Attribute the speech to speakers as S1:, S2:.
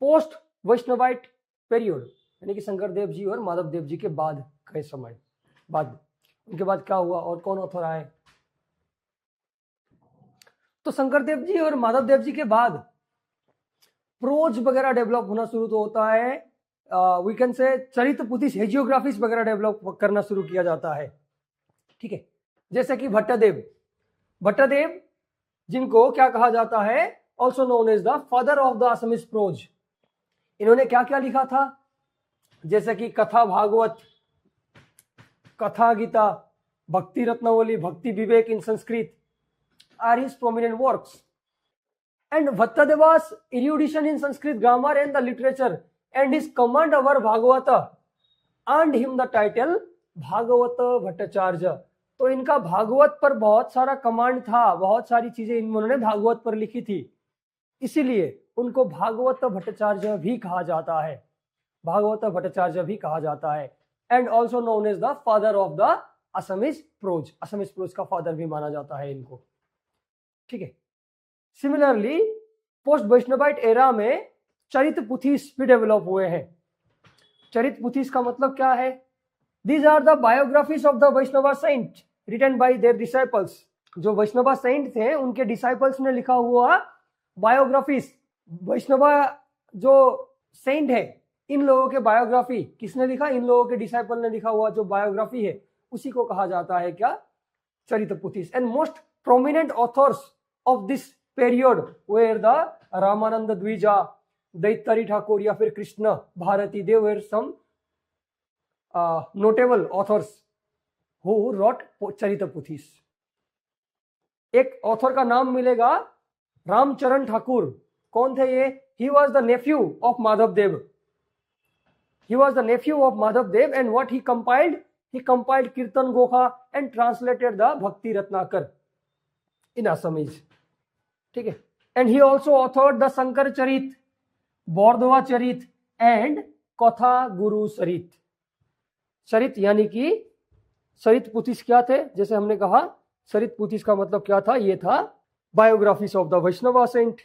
S1: Post Vaishnavite period, यानी कि शंकर देव जी और माधव देव जी के बाद के समय, बाद उनके बाद क्या हुआ और कौन ऑथर आए? तो शंकर देव जी और माधव देव जी के बाद प्रोज वगैरह डेवलप होना शुरू तो होता है, वी कैन से चरित्र पुथिस, हेजियोग्राफीज वगैरह डेवलप करना शुरू किया जाता है। ठीक है, जैसे कि भट्टदेव, भट्टदेव जिनको क्या कहा जाता है, also known as the father of the Assamese prose. इन्होंने क्या क्या लिखा था? जैसे कि कथा भागवत, कथा गीता, भक्ति रत्नावली, भक्ति विवेक इन Sanskrit are his prominent works. And Bhattadeva's erudition in Sanskrit grammar and the literature and his command over Bhagavata earned him the title Bhagavat Bhattacharya. तो इनका भागवत पर बहुत सारा कमांड था, बहुत सारी चीजें इन्होंने भागवत पर लिखी थी, इसीलिए उनको भागवत भट्टाचार्य भी कहा जाता है, भागवत भट्टाचार्य भी कहा जाता है। And also known as the father of the Assamese prose, Assamese prose का फादर भी माना जाता है इनको। ठीक है, सिमिलरली पोस्ट वैष्णवाइट एरा में चरित्र पुथिस भी डेवलप हुए हैं। चरित्र पुथिस का मतलब क्या है? These are the biographies of the Vaishnava saint written by their disciples. जो वैष्णवा सेंट थे उनके डिसाइपल्स ने लिखा हुआ बायोग्राफीज। वैष्णवा जो सेंट है इन लोगों के बायोग्राफी किसने लिखा? इन लोगों के डिसाइपल ने लिखा हुआ जो बायोग्राफी है उसी को कहा जाता है क्या? चरित्र पुथिस। And most prominent authors of this period were the Ramananda Dwija, Daitari Thakur या फिर Krishna Bharati, they were some notable authors who wrote चरित्र पुथिस। एक ऑथर का नाम मिलेगा रामचरण ठाकुर। कौन थे ये? he was the nephew of Madhav Dev. He was the nephew of Madhav Dev and what he compiled? He compiled Kirtan Gokha and translated the Bhakti Ratnakar in Assamese. ठीक है, and he also authored the Shankar Charit, Bordhwa Charit and Katha Guru Sarit। चरित यानी कि चरित्र पुथिस क्या थे? जैसे हमने कहा चरित्र पुथिस का मतलब क्या था? ये था biographies of the Vaishnava Saint.